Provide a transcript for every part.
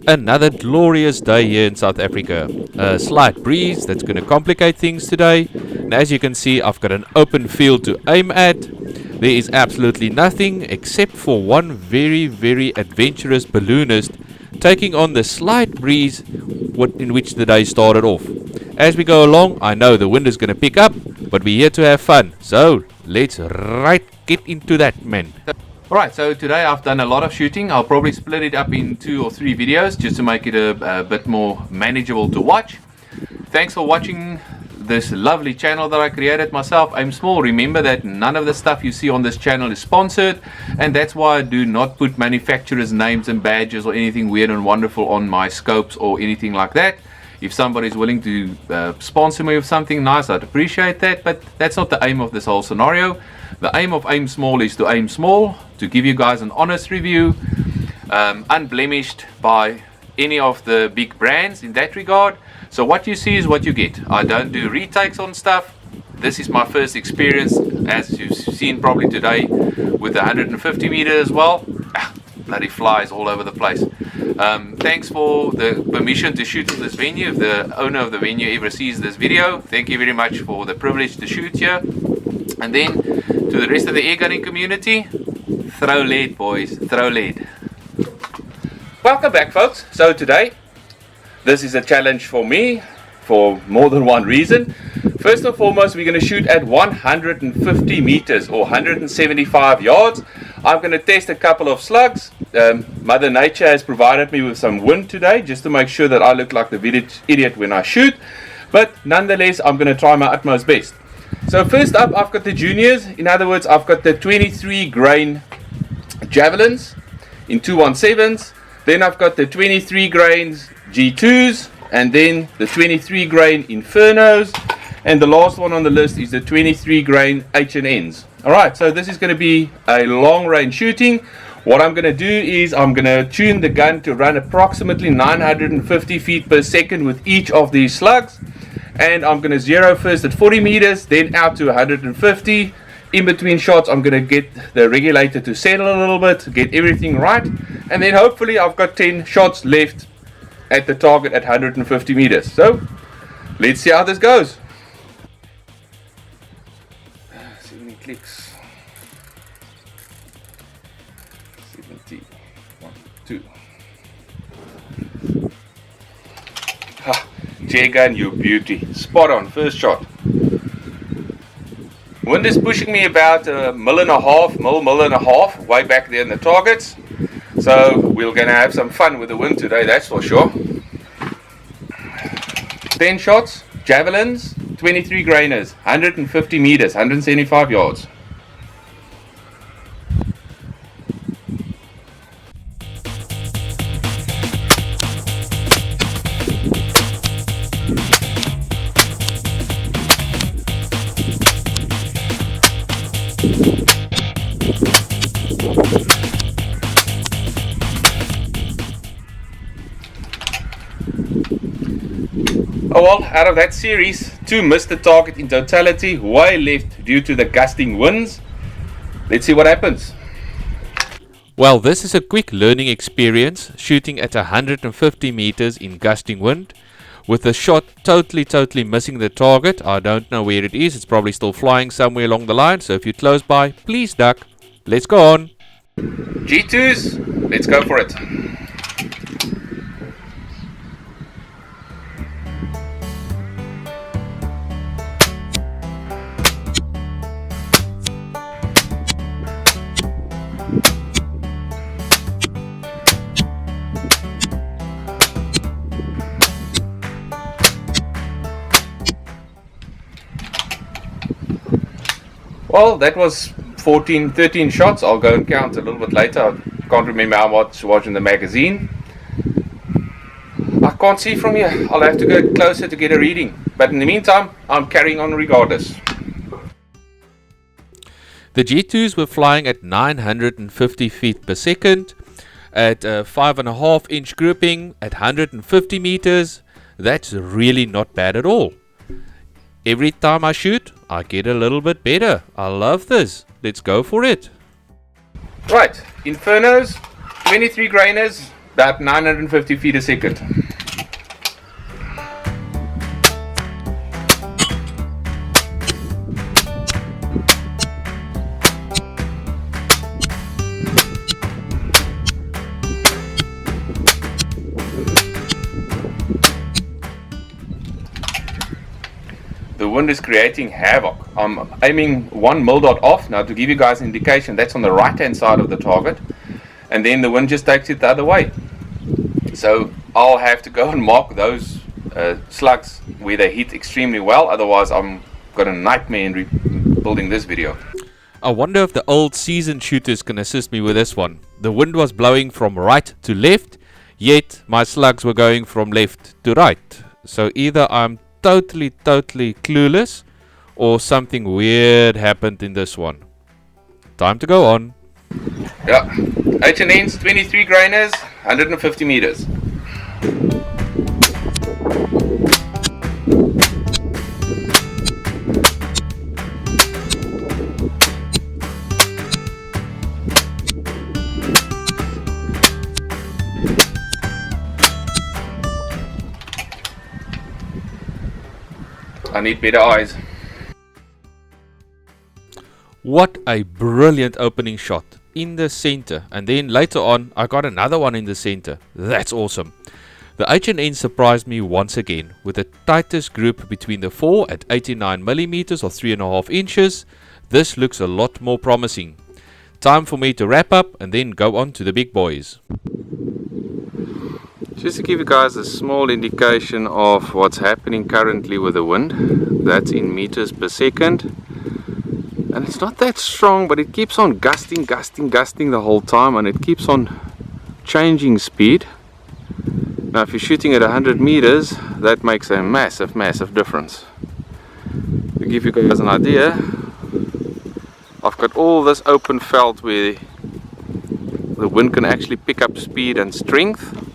Another glorious day here in South Africa. A slight breeze that's going to complicate things today. And as you can see, I've got an open field to aim at. There is absolutely nothing except for one very, very adventurous balloonist taking on the slight breeze in which the day started off. As we go along, I know the wind is going to pick up, but we're here to have fun. So let's get into that, man. Alright, so today I've done a lot of shooting. I'll probably split it up in 2 or 3 videos just to make it a bit more manageable to watch. Thanks for watching this lovely channel that I created myself. I'm small. Remember that none of the stuff you see on this channel is sponsored, and that's why I do not put manufacturers' names and badges or anything weird and wonderful on my scopes or anything like that. If somebody's willing to sponsor me with something nice, I'd appreciate that, but that's not the aim of this whole scenario. The aim of Aim Small is to aim small, to give you guys an honest review, unblemished by any of the big brands in that regard. So what you see is what you get. I don't do retakes on stuff. This is my first experience, as you've seen probably today, with 150 meter as well. Bloody flies all over the place. Thanks for the permission to shoot in this venue. If the owner of the venue ever sees this video, thank you very much for the privilege to shoot here. And then to the rest of the air gunning community, throw lead, boys, throw lead. Welcome back, folks. So today, this is a challenge for me for more than one reason. First and foremost, we're going to shoot at 150 meters or 175 yards. I'm going to test a couple of slugs. Mother Nature has provided me with some wind today just to make sure that I look like the village idiot when I shoot. But nonetheless, I'm going to try my utmost best. So first up, I've got the juniors. In other words, I've got the 23 grain javelins in 217s. Then I've got the 23 grains G2s, and then the 23 grain Infernos, and the last one on the list is the 23 grain H&Ns. Alright, so this is going to be a long range shooting. What I'm going to do is I'm going to tune the gun to run approximately 950 feet per second with each of these slugs, and I'm going to zero first at 40 meters, then out to 150. In between shots, I'm going to get the regulator to settle a little bit, get everything right, and then hopefully I've got 10 shots left at the target at 150 meters. So let's see how this goes. 70 clicks. 70. 1, 2. Ha! J-gun, you beauty. Spot on, first shot. Wind is pushing me about a mil and a half, way back there in the targets. So we're going to have some fun with the wind today, that's for sure. 10 shots, javelins, 23 grainers, 150 meters, 175 yards. Oh well, out of that series, 2 missed the target in totality, way left due to the gusting winds. Let's see what happens. Well, this is a quick learning experience, shooting at 150 meters in gusting wind, with the shot totally missing the target. I don't know where it is, it's probably still flying somewhere along the line, so if you're close by, please duck. Let's go on. G2s, let's go for it. Well, that was 13 shots. I'll go and count a little bit later. I can't remember how much was in the magazine. I can't see from here. I'll have to go closer to get a reading. But in the meantime, I'm carrying on regardless. The G2s were flying at 950 feet per second, at a 5.5 inch grouping, at 150 meters. That's really not bad at all. Every time I shoot, I get a little bit better. I love this. Let's go for it. Right, Infernos, 23 grainers, About 950 feet a second. The wind is creating havoc. I'm aiming 1 mil dot off. Now to give you guys an indication, that's on the right hand side of the target. And then the wind just takes it the other way. So I'll have to go and mark those slugs where they hit extremely well. Otherwise I'm got a nightmare in building this video. I wonder if the old seasoned shooters can assist me with this one. The wind was blowing from right to left, yet my slugs were going from left to right. So either I'm totally clueless or something weird happened in this one. Time to go on. Yeah, H&N's 23 grainers, 150 meters. I need better eyes. What a brilliant opening shot in the center, and then later on I got another one in the center. That's awesome. The H&N surprised me once again with the tightest group between the 4 at 89 millimeters or 3.5 inches. This looks a lot more promising. Time for me to wrap up and then go on to the big boys. Just to give you guys a small indication of what's happening currently with the wind, that's in meters per second, and it's not that strong, but it keeps on gusting the whole time, and it keeps on changing speed. Now if you're shooting at 100 meters, that makes a massive difference. To give you guys an idea, I've got all this open veld where the wind can actually pick up speed and strength.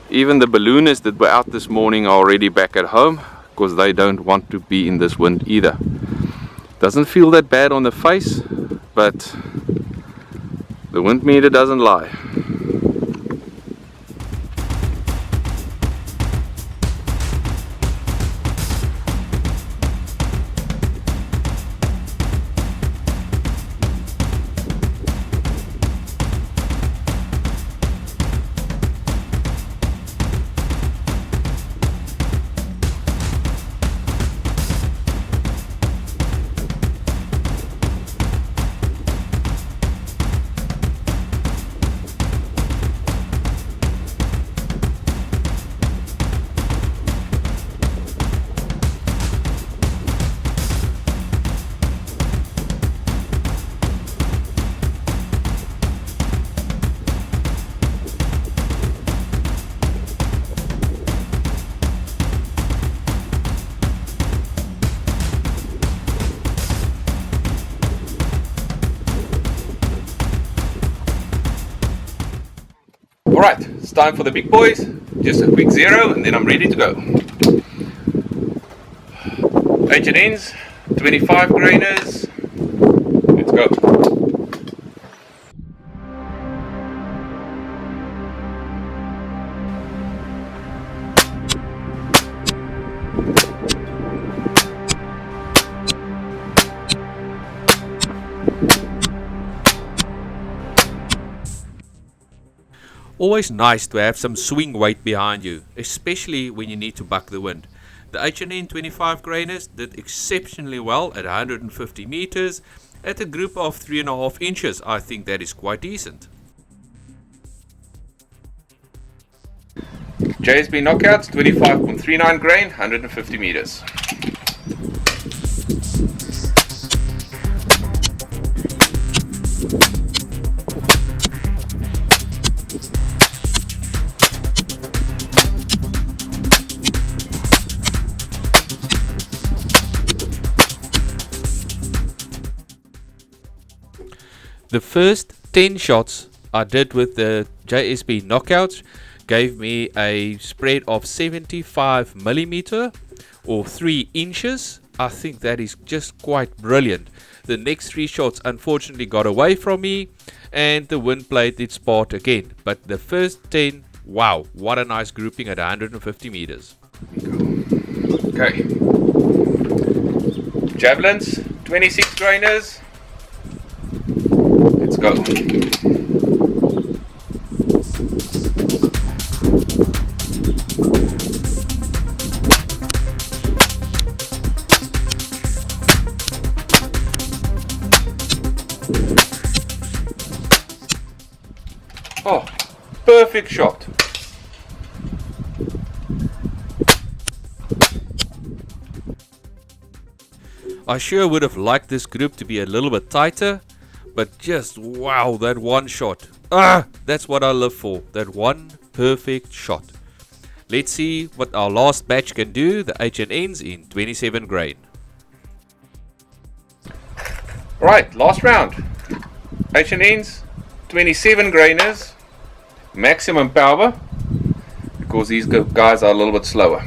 Even the balloonists that were out this morning are already back at home because they don't want to be in this wind either. Doesn't feel that bad on the face, but the wind meter doesn't lie. Alright, it's time for the big boys. Just a quick zero and then I'm ready to go. H&N's, 25 grainers. Let's go. Always nice to have some swing weight behind you, especially when you need to buck the wind. The H&N 25 grainers did exceptionally well at 150 meters at a group of 3.5 inches. I think that is quite decent. JSB knockouts 25.39 grain, 150 meters. The first 10 shots I did with the JSB knockouts gave me a spread of 75 millimeter or 3 inches. I think that is just quite brilliant. The next 3 shots unfortunately got away from me, and the wind played its part again. But the first 10, wow, what a nice grouping at 150 meters. Okay. Javelins, 26 grainers. Let's go. Oh, perfect shot. I sure would have liked this group to be a little bit tighter, but just wow, that one shot. That's what I live for, that one perfect shot. Let's see what our last batch can do, the H&Ns in 27 grain. Right, last round. H&Ns, 27 grainers, maximum power, because these guys are a little bit slower.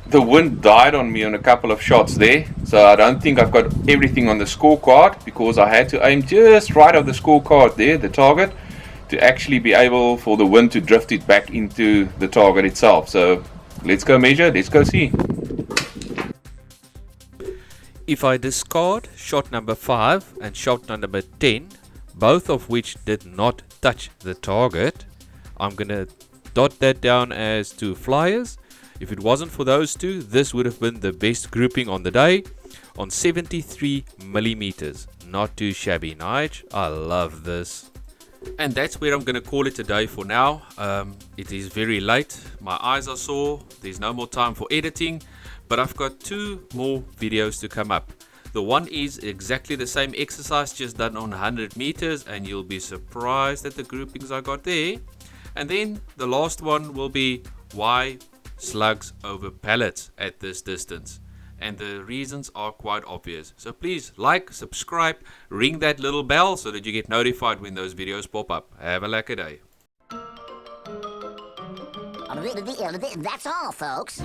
The wind died on me on a couple of shots there, so I don't think I've got everything on the scorecard, because I had to aim just right of the scorecard there, the target, to actually be able for the wind to drift it back into the target itself. So let's go measure, let's go see. If I discard shot number 5 and shot number 10, both of which did not touch the target, I'm gonna dot that down as 2 flyers. If it wasn't for those two, this would have been the best grouping on the day, on 73 millimeters. Not too shabby, Nige. I love this. And that's where I'm going to call it a day for now. It is very late. My eyes are sore. There's no more time for editing. But I've got 2 more videos to come up. The one is exactly the same exercise, just done on 100 meters. And you'll be surprised at the groupings I got there. And then the last one will be why slugs over pellets at this distance, and the reasons are quite obvious. So please like, subscribe, ring that little bell so that you get notified when those videos pop up. Have a lekker day. That's all, folks.